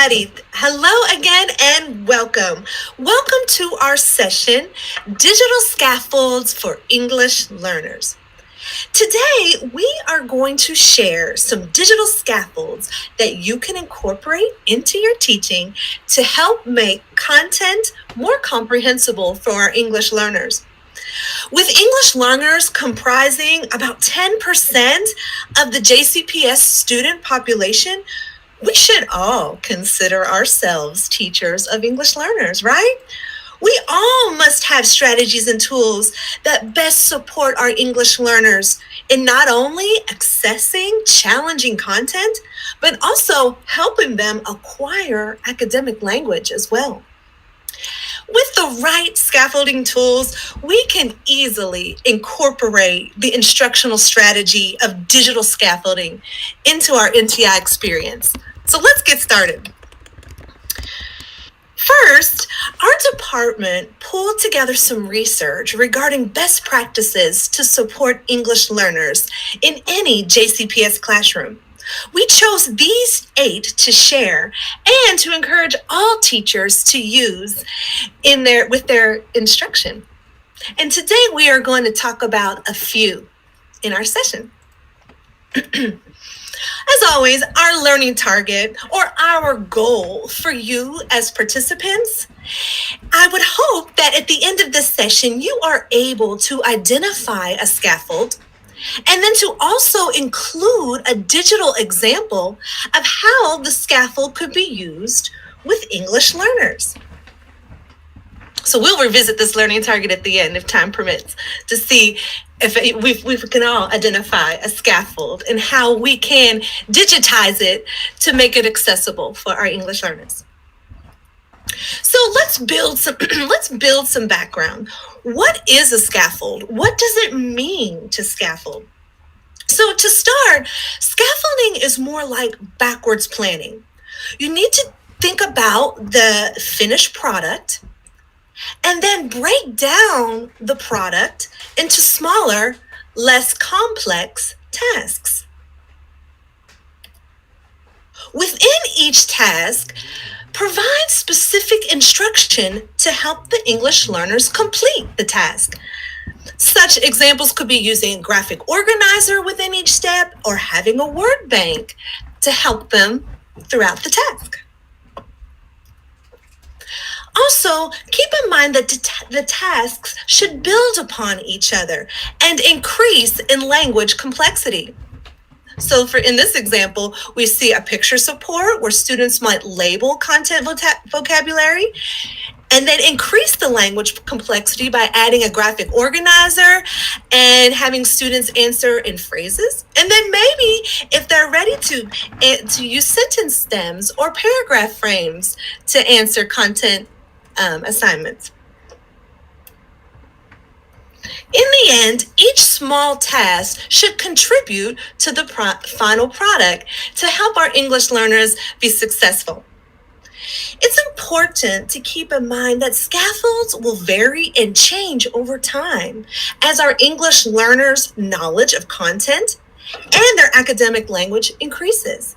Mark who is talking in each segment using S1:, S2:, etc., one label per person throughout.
S1: everybody. Hello again and welcome. Welcome to our session, Digital Scaffolds for English Learners. Today, we are going to share some digital scaffolds that you can incorporate into your teaching to help make content more comprehensible for our English learners. With English learners comprising about 10% of the JCPS student population, we should all consider ourselves teachers of English learners, right? We all must have strategies and tools that best support our English learners in not only accessing challenging content, but also helping them acquire academic language as well. With the right scaffolding tools, we can easily incorporate the instructional strategy of digital scaffolding into our NTI experience. So let's get started. First, our department pulled together some research regarding best practices to support English learners in any JCPS classroom. We chose these 8 to share and to encourage all teachers to use with their instruction. And today we are going to talk about a few in our session. As always, our learning target or our goal for you as participants, I would hope that at the end of this session, you are able to identify a scaffold and then to also include a digital example of how the scaffold could be used with English learners. So we'll revisit this learning target at the end if time permits to see if we can all identify a scaffold and how we can digitize it to make it accessible for our English learners. So let's build some background. What is a scaffold? What does it mean to scaffold? So to start, scaffolding is more like backwards planning. You need to think about the finished product and then break down the product into smaller, less complex tasks. Within each task, provide specific instruction to help the English learners complete the task. Such examples could be using a graphic organizer within each step or having a word bank to help them throughout the task. Also, keep in mind that the tasks should build upon each other and increase in language complexity. So in this example, we see a picture support where students might label content vocabulary and then increase the language complexity by adding a graphic organizer and having students answer in phrases. And then maybe if they're ready to use sentence stems or paragraph frames to answer content assignments. In the end, each small task should contribute to the final product to help our English learners be successful. It's important to keep in mind that scaffolds will vary and change over time as our English learners' knowledge of content and their academic language increases.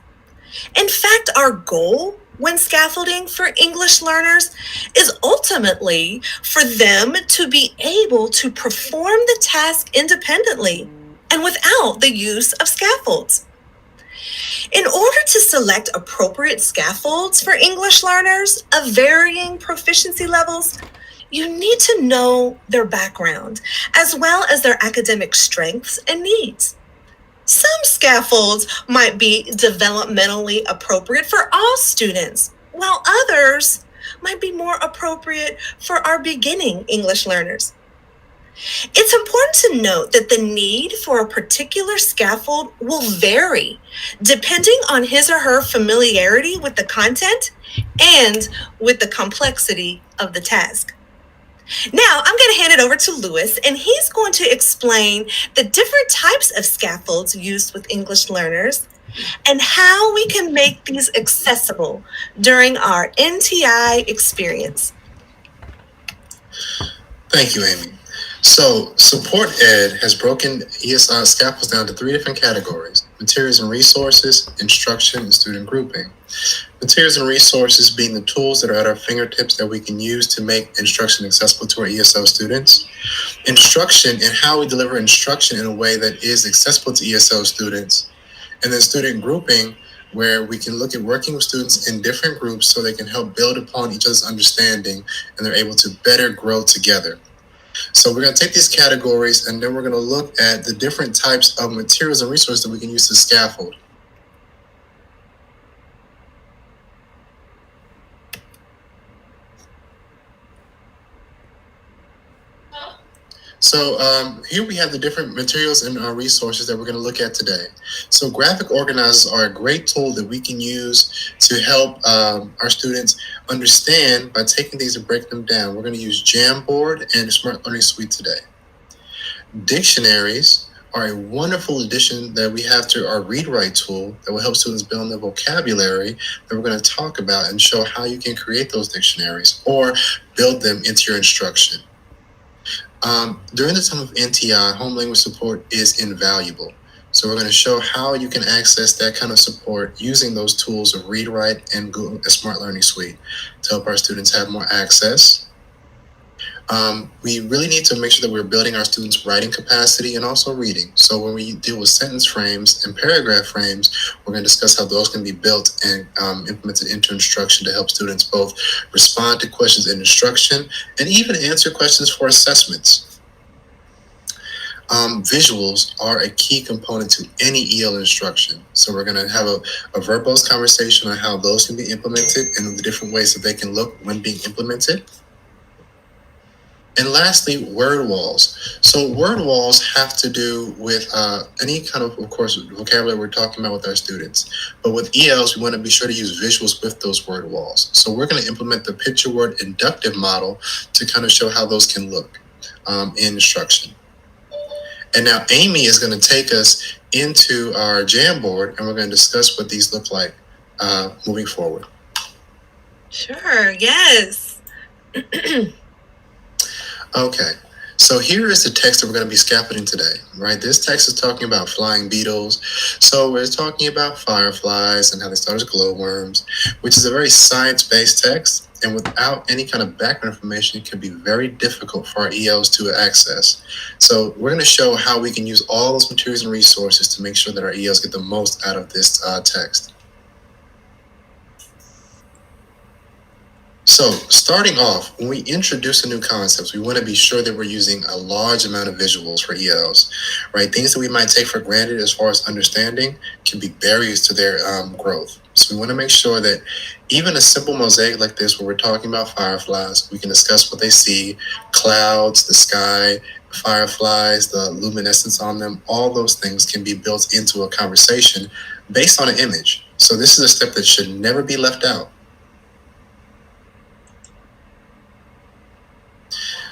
S1: In fact, our goal when scaffolding for English learners is ultimately for them to be able to perform the task independently and without the use of scaffolds. In order to select appropriate scaffolds for English learners of varying proficiency levels, you need to know their background as well as their academic strengths and needs. Some scaffolds might be developmentally appropriate for all students, while others might be more appropriate for our beginning English learners. It's important to note that the need for a particular scaffold will vary depending on his or her familiarity with the content and with the complexity of the task. Now, I'm going to hand it over to Lewis, and he's going to explain the different types of scaffolds used with English learners and how we can make these accessible during our NTI experience.
S2: Thank you, Amy. So Support Ed has broken ESI scaffolds down to 3 different categories. materials and resources, instruction, and student grouping. Materials and resources being the tools that are at our fingertips that we can use to make instruction accessible to our ESL students. Instruction and how we deliver instruction in a way that is accessible to ESL students. And then student grouping, where we can look at working with students in different groups so they can help build upon each other's understanding and they're able to better grow together. So we're going to take these categories and then we're going to look at the different types of materials and resources that we can use to scaffold. So here we have the different materials and resources that we're going to look at today. So graphic organizers are a great tool that we can use to help our students understand by taking things and breaking them down. We're going to use Jamboard and Smart Learning Suite today. Dictionaries are a wonderful addition that we have to our read-write tool that will help students build their vocabulary that we're going to talk about and show how you can create those dictionaries or build them into your instruction. During the time of NTI, home language support is invaluable. So we're going to show how you can access that kind of support using those tools of Read, Write, and Google a Smart Learning Suite to help our students have more access. We really need to make sure that we're building our students' writing capacity and also reading. So when we deal with sentence frames and paragraph frames, we're going to discuss how those can be built and implemented into instruction to help students both respond to questions in instruction and even answer questions for assessments. Visuals are a key component to any EL instruction. So we're going to have a verbose conversation on how those can be implemented and the different ways that they can look when being implemented. And lastly, word walls. So word walls have to do with any kind of course, vocabulary we're talking about with our students. But with ELs, we want to be sure to use visuals with those word walls. So we're going to implement the picture word inductive model to kind of show how those can look in instruction. And now Amy is going to take us into our Jamboard and we're going to discuss what these look like moving forward.
S1: Sure, yes.
S2: Okay, so here is the text that we're going to be scaffolding today, right? This text is talking about flying beetles. So we're talking about fireflies and how they start as glowworms, which is a very science-based text. And without any kind of background information, it can be very difficult for our ELs to access. So we're going to show how we can use all those materials and resources to make sure that our ELs get the most out of this text. So starting off, when we introduce a new concepts, we want to be sure that we're using a large amount of visuals for ELs, right? Things that we might take for granted as far as understanding can be barriers to their growth. So we want to make sure that even a simple mosaic like this, where we're talking about fireflies, we can discuss what they see, clouds, the sky, fireflies, the luminescence on them, all those things can be built into a conversation based on an image. So this is a step that should never be left out.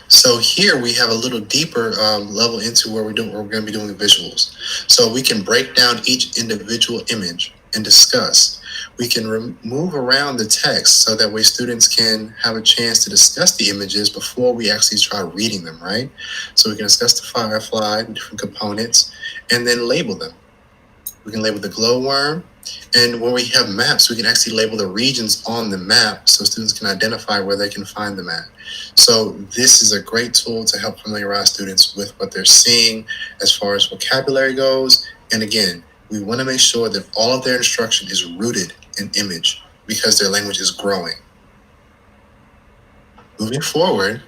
S2: So here we have a little deeper level into where we're going to be doing the visuals. So we can break down each individual image and discuss. We can move around the text so that way students can have a chance to discuss the images before we actually try reading them, right? So we can discuss the firefly, the different components, and then label them. We can label the glowworm. And when we have maps, we can actually label the regions on the map so students can identify where they can find them at. So this is a great tool to help familiarize students with what they're seeing as far as vocabulary goes. And again, we want to make sure that all of their instruction is rooted in image because their language is growing. Moving forward,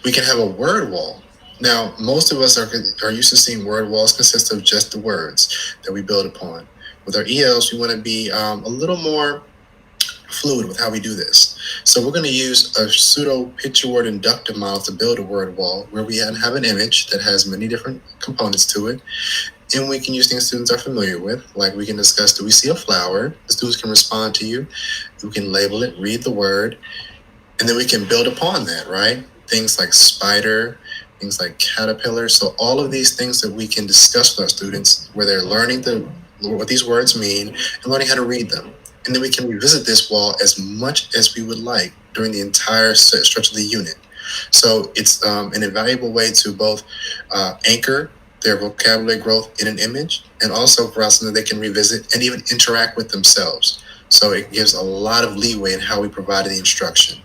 S2: we can have a word wall. Now, most of us are used to seeing word walls consist of just the words that we build upon. With our ELs, we want to be a little more fluid with how we do this. So we're going to use a pseudo picture word inductive model to build a word wall where we have an image that has many different components to it. And we can use things students are familiar with, like we can discuss, do we see a flower? The students can respond to you. We can label it, read the word, and then we can build upon that, right? Things like spider, things like caterpillar. So all of these things that we can discuss with our students where they're learning what these words mean and learning how to read them. And then we can revisit this wall as much as we would like during the entire stretch of the unit. So it's an invaluable way to both anchor their vocabulary growth in an image, and also for us so that they can revisit and even interact with themselves. So it gives a lot of leeway in how we provide the instruction.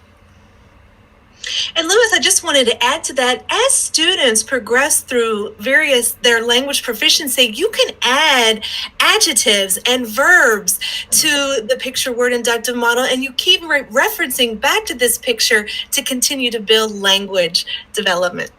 S1: And Lewis, I just wanted to add to that, as students progress through their language proficiency, you can add adjectives and verbs to the picture word inductive model, and you keep referencing back to this picture to continue to build language development.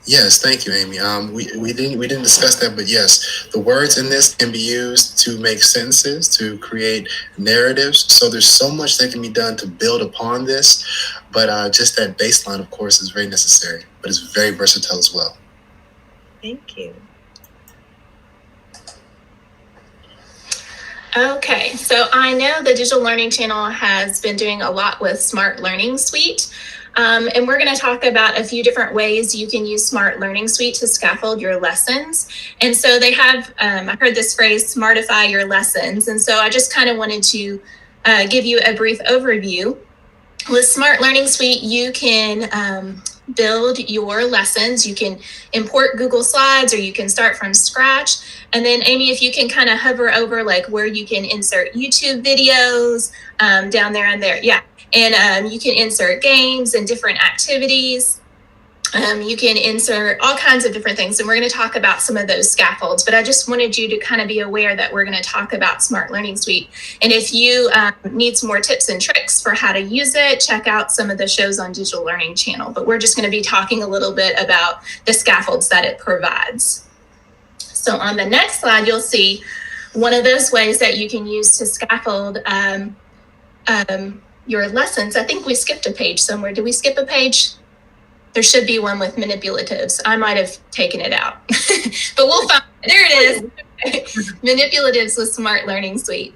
S2: Yes, thank you, Amy. We didn't discuss that, but yes, the words in this can be used to make sentences, to create narratives. So there's so much that can be done to build upon this, but just that baseline, of course, is very necessary, but it's very versatile as well.
S1: Thank you.
S3: Okay, so I know the Digital Learning Channel has been doing a lot with Smart Learning Suite. And we're going to talk about a few different ways you can use Smart Learning Suite to scaffold your lessons. And so they have, I heard this phrase, smartify your lessons. And so I just kind of wanted to give you a brief overview. With Smart Learning Suite, you can build your lessons. You can import Google Slides, or you can start from scratch. And then Amy, if you can kind of hover over like where you can insert YouTube videos down there and there. Yeah. And you can insert games and different activities. You can insert all kinds of different things. And we're going to talk about some of those scaffolds. But I just wanted you to kind of be aware that we're going to talk about Smart Learning Suite. And if you need some more tips and tricks for how to use it, check out some of the shows on Digital Learning Channel. But we're just going to be talking a little bit about the scaffolds that it provides. So on the next slide, you'll see one of those ways that you can use to scaffold your lessons. I think we skipped a page somewhere. Did we skip a page? There should be one with manipulatives. I might have taken it out, but we'll find it. There it is. Manipulatives with Smart Learning Suite.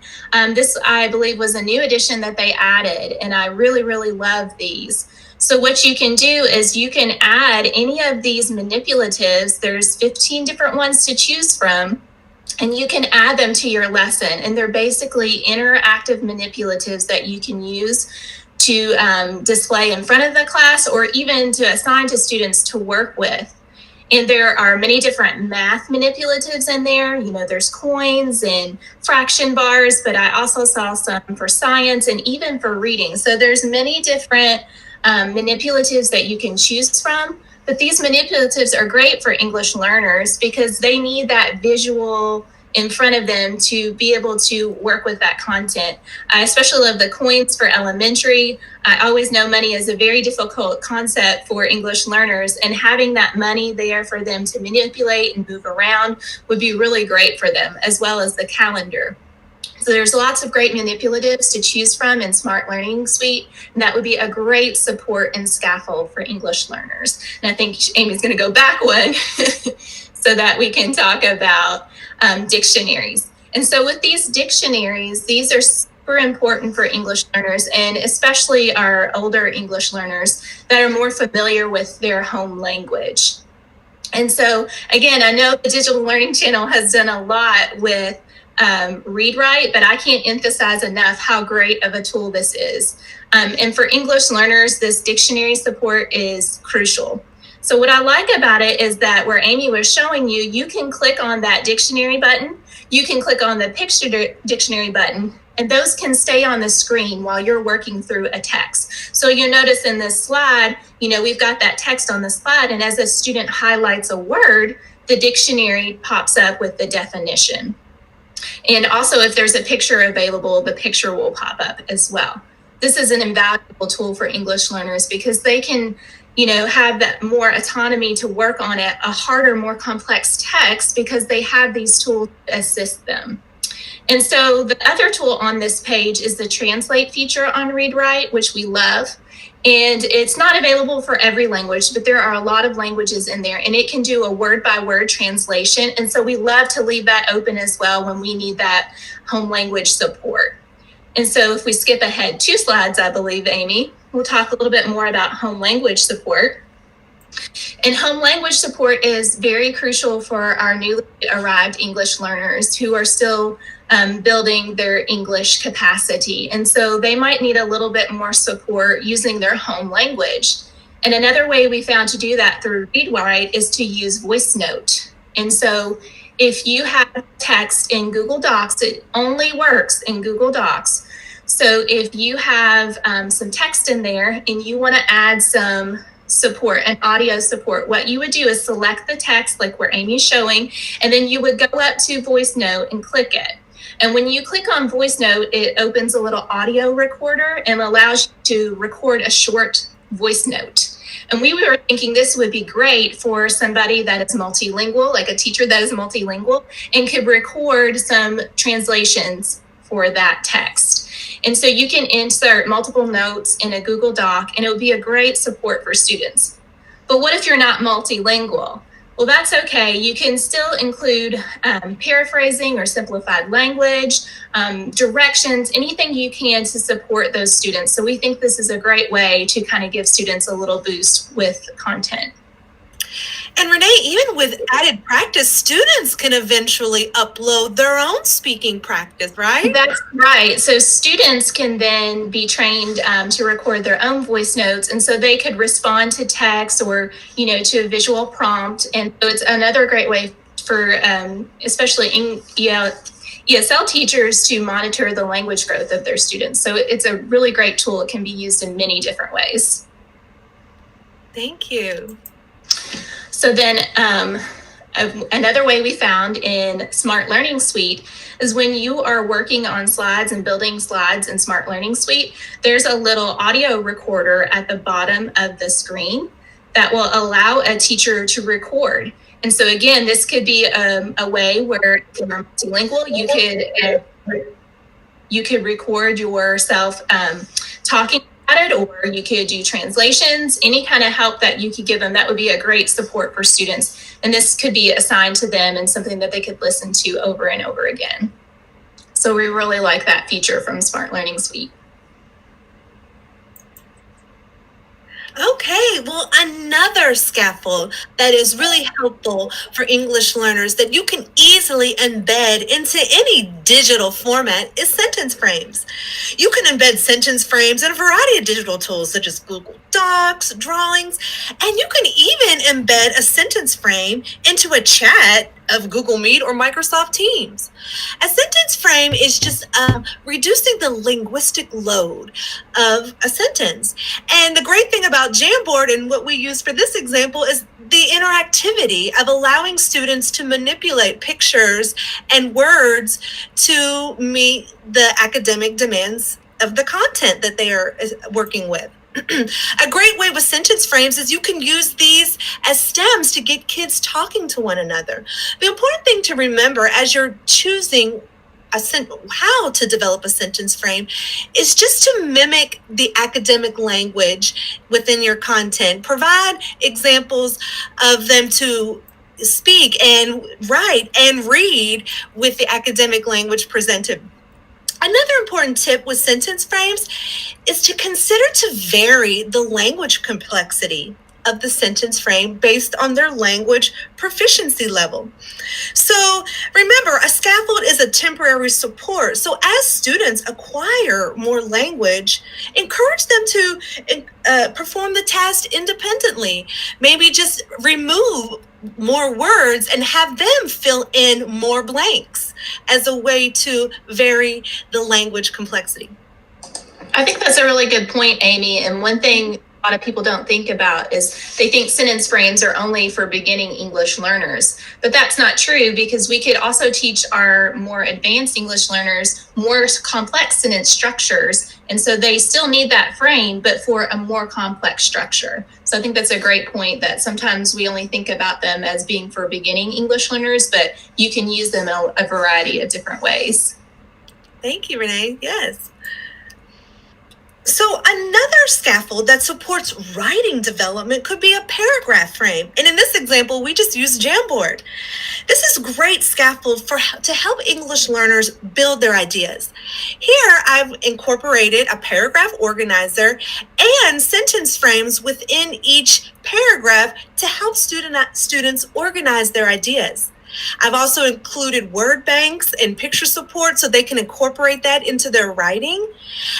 S3: This, I believe, was a new addition that they added, and I really, really love these. So what you can do is you can add any of these manipulatives. There's 15 different ones to choose from, and you can add them to your lesson. And they're basically interactive manipulatives that you can use to display in front of the class, or even to assign to students to work with. And there are many different math manipulatives in there. You know, there's coins and fraction bars, but I also saw some for science and even for reading. So there's many different manipulatives that you can choose from. But these manipulatives are great for English learners because they need that visual in front of them to be able to work with that content. I especially love the coins for elementary. I always know money is a very difficult concept for English learners, and having that money there for them to manipulate and move around would be really great for them, as well as the calendar. So there's lots of great manipulatives to choose from in Smart Learning Suite, and that would be a great support and scaffold for English learners. And I think Amy's going to go back one so that we can talk about dictionaries. And so with these dictionaries, these are super important for English learners, and especially our older English learners that are more familiar with their home language. And so, again, I know the Digital Learning Channel has done a lot with ReadWrite, but I can't emphasize enough how great of a tool this is. And for English learners, this dictionary support is crucial. So what I like about it is that where Amy was showing you, you can click on that dictionary button, you can click on the picture dictionary button, and those can stay on the screen while you're working through a text. So you'll notice in this slide, you know, we've got that text on the slide, and as a student highlights a word, the dictionary pops up with the definition. And also if there's a picture available, the picture will pop up as well. This is an invaluable tool for English learners because they can, you know, have that more autonomy to work on a harder, more complex text because they have these tools to assist them. And so the other tool on this page is the translate feature on ReadWrite, which we love. And it's not available for every language, but there are a lot of languages in there, and it can do a word-by-word translation. And so we love to leave that open as well when we need that home language support. And so if we skip ahead 2 slides, I believe, Amy, we'll talk a little bit more about home language support. And home language support is very crucial for our newly arrived English learners who are still building their English capacity. And so they might need a little bit more support using their home language. And another way we found to do that through ReadWrite is to use voice note. And so if you have text in Google Docs, it only works in Google Docs. So if you have some text in there and you want to add some support and audio support, what you would do is select the text like where Amy's showing, and then you would go up to voice note and click it. And when you click on voice note, it opens a little audio recorder and allows you to record a short voice note. And we were thinking this would be great for somebody that is multilingual, like a teacher that is multilingual, and could record some translations for that text. And so you can insert multiple notes in a Google Doc, and it would be a great support for students. But what if you're not multilingual? Well, that's okay. You can still include paraphrasing or simplified language, directions, anything you can to support those students. So we think this is a great way to kind of give students a little boost with content.
S1: And Renee, even with added practice, students can eventually upload their own speaking practice, right?
S3: That's right. So students can then be trained to record their own voice notes. And so they could respond to text or, to a visual prompt. And so it's another great way for especially ESL teachers to monitor the language growth of their students. So it's a really great tool. It can be used in many different ways.
S1: Thank you.
S3: So then another way we found in Smart Learning Suite is when you are working on slides and building slides in Smart Learning Suite, there's a little audio recorder at the bottom of the screen that will allow a teacher to record. And so again, this could be a way where if you're multilingual, you could record yourself talking it, or you could do translations, any kind of help that you could give them. That would be a great support for students. And this could be assigned to them and something that they could listen to over and over again. So we really like that feature from Smart Learning Suite.
S1: Okay, well, another scaffold that is really helpful for English learners that you can easily embed into any digital format is sentence frames. You can embed sentence frames in a variety of digital tools such as Google Docs, drawings, and you can even embed a sentence frame into a chat of Google Meet or Microsoft Teams. A sentence frame is just reducing the linguistic load of a sentence. And the great thing about Jamboard and what we use for this example is the interactivity of allowing students to manipulate pictures and words to meet the academic demands of the content that they are working with. A great way with sentence frames is you can use these as stems to get kids talking to one another. The important thing to remember as you're choosing how to develop a sentence frame is just to mimic the academic language within your content. Provide examples of them to speak and write and read with the academic language presented. Another important tip with sentence frames is to consider to vary the language complexity of the sentence frame based on their language proficiency level. So remember, a scaffold is a temporary support. So as students acquire more language, encourage them to perform the task independently. Maybe just remove more words and have them fill in more blanks as a way to vary the language complexity.
S3: I think that's a really good point, Amy. And one thing a lot of people don't think about is they think sentence frames are only for beginning English learners. But that's not true, because we could also teach our more advanced English learners more complex sentence structures. And so they still need that frame, but for a more complex structure. So I think that's a great point, that sometimes we only think about them as being for beginning English learners, but you can use them in a variety of different ways.
S1: Thank you, Renee. Yes. So another scaffold that supports writing development could be a paragraph frame. And in this example, we just use Jamboard. This is great scaffold to help English learners build their ideas. Here, I've incorporated a paragraph organizer and sentence frames within each paragraph to help students organize their ideas. I've also included word banks and picture support so they can incorporate that into their writing.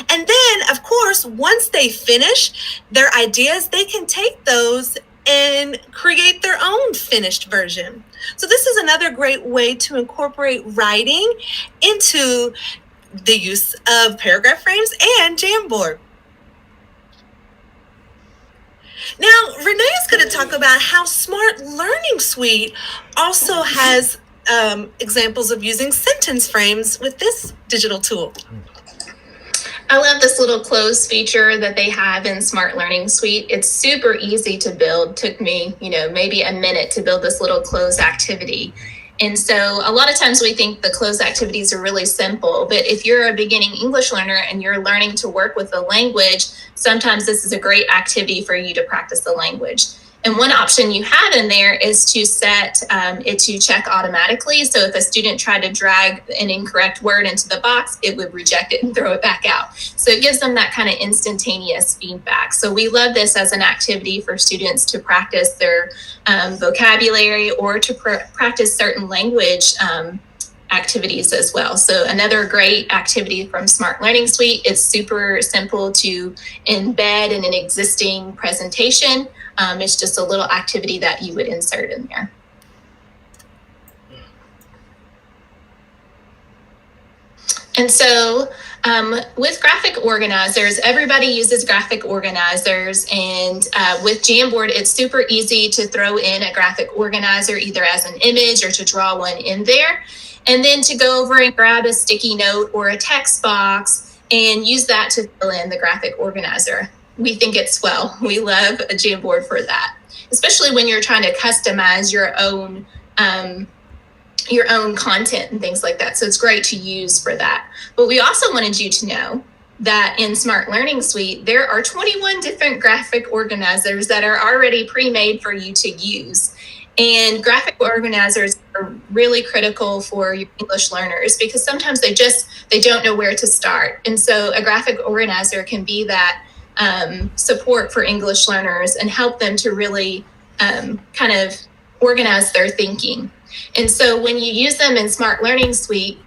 S1: And then, of course, once they finish their ideas, they can take those and create their own finished version. So this is another great way to incorporate writing into the use of paragraph frames and Jamboard. Now, Renee is going to talk about how Smart Learning Suite also has examples of using sentence frames with this digital tool.
S3: I love this little close feature that they have in Smart Learning Suite. It's super easy to build. Took me, maybe a minute to build this little close activity. And so a lot of times we think the closed activities are really simple, but if you're a beginning English learner and you're learning to work with the language, sometimes this is a great activity for you to practice the language. And one option you have in there is to set it to check automatically. So if a student tried to drag an incorrect word into the box, it would reject it and throw it back out. So it gives them that kind of instantaneous feedback. So we love this as an activity for students to practice their vocabulary or to practice certain language activities as well. So another great activity from Smart Learning Suite. It's super simple to embed in an existing presentation. It's just a little activity that you would insert in there. And so with graphic organizers, everybody uses graphic organizers. And with Jamboard, it's super easy to throw in a graphic organizer either as an image or to draw one in there. And then to go over and grab a sticky note or a text box and use that to fill in the graphic organizer. We think it's swell. We love a Jamboard for that, especially when you're trying to customize your own content and things like that. So it's great to use for that. But we also wanted you to know that in Smart Learning Suite, there are 21 different graphic organizers that are already pre-made for you to use. And graphic organizers are really critical for your English learners because sometimes they don't know where to start. And so a graphic organizer can be that support for English learners and help them to really kind of organize their thinking. And so when you use them in Smart Learning Suite,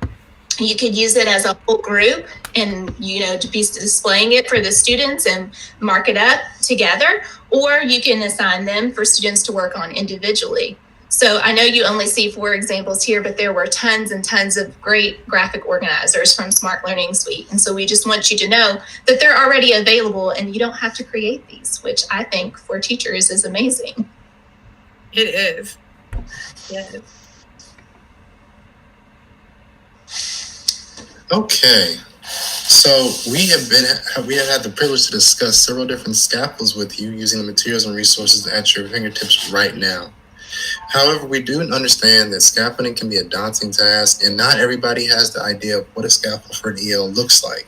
S3: you could use it as a whole group and, to be displaying it for the students and mark it up together, or you can assign them for students to work on individually. So I know you only see 4 examples here, but there were tons and tons of great graphic organizers from Smart Learning Suite. And so we just want you to know that they're already available and you don't have to create these, which I think for teachers is amazing.
S1: It is. Yes.
S2: Okay, so we have had the privilege to discuss several different scaffolds with you using the materials and resources at your fingertips right now. However, we do understand that scaffolding can be a daunting task, and not everybody has the idea of what a scaffold for an EL looks like.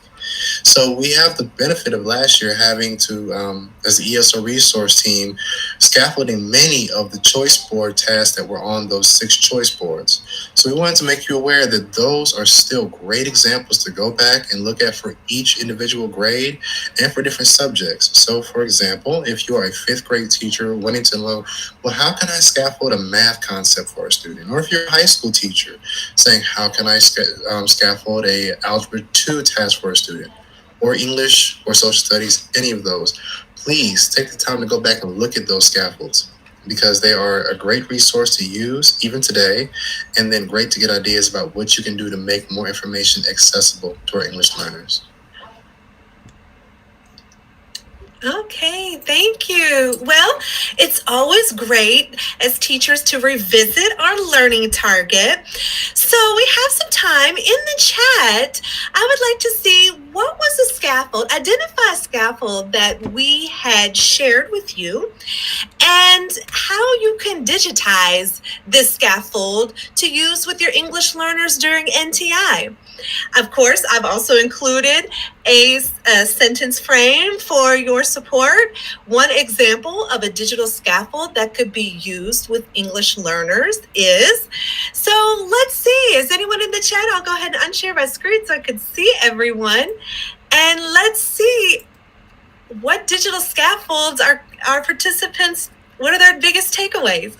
S2: So we have the benefit of last year having to, as the ESO resource team, scaffolding many of the choice board tasks that were on those 6 choice boards. So we wanted to make you aware that those are still great examples to go back and look at for each individual grade and for different subjects. So for example, if you are a 5th grade teacher wanting to know, well, how can I scaffold a math concept for a student? Or if you're a high school teacher saying, how can I scaffold a algebra 2 task for a student? Or English or social studies, any of those, please take the time to go back and look at those scaffolds because they are a great resource to use even today, and then great to get ideas about what you can do to make more information accessible to our English learners.
S1: Okay, thank you. Well, it's always great as teachers to revisit our learning target. So we have some time in the chat. I would like to see what was a scaffold, identify a scaffold that we had shared with you and how you can digitize this scaffold to use with your English learners during NTI. Of course, I've also included a sentence frame for your support. One example of a digital scaffold that could be used with English learners is, so let's see, is anyone in the chat? I'll go ahead and unshare my screen so I can see everyone. And let's see what digital scaffolds our participants, what are their biggest takeaways?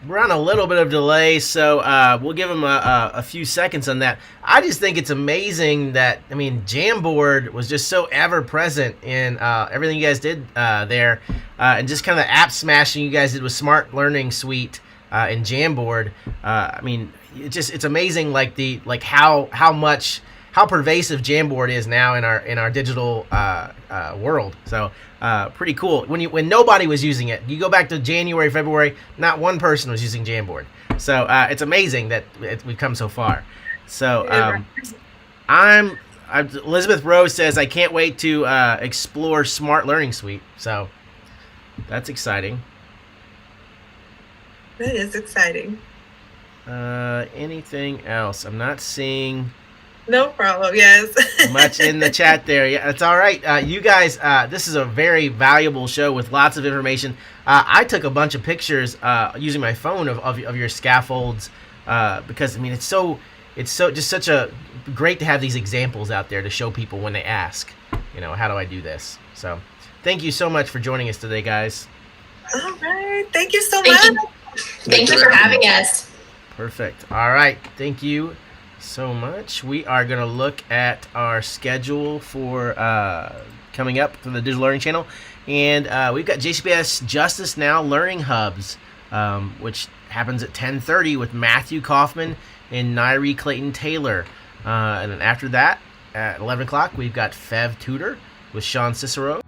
S4: we're on a little bit of delay, so we'll give them a few seconds on that. I just think it's amazing that, I mean, Jamboard was just so ever present in everything you guys did there, and just kind of the app smashing you guys did with Smart Learning Suite and Jamboard. I mean, it's amazing, like how pervasive Jamboard is now in our digital world. So pretty cool. When nobody was using it, you go back to January, February, not one person was using Jamboard. So it's amazing that we've come so far. So Elizabeth Rose says, I can't wait to explore Smart Learning Suite. So that's exciting.
S1: That is exciting.
S4: Anything else? I'm not seeing
S1: No problem. Yes.
S4: much in the chat there. Yeah, it's all right. You guys, this is a very valuable show with lots of information. I took a bunch of pictures using my phone of your scaffolds because I mean it's just such a great to have these examples out there to show people when they ask, how do I do this? So thank you so much for joining us today, guys.
S1: All right. Thank you so much.
S3: Thank you for having us.
S4: Perfect. All right. Thank you so much. We are going to look at our schedule for coming up for the Digital Learning Channel. And we've got JCPS Justice Now Learning Hubs, which happens at 10:30 with Matthew Kaufman and Nairi Clayton Taylor. And then after that, at 11 o'clock, we've got Fev Tutor with Sean Cicero.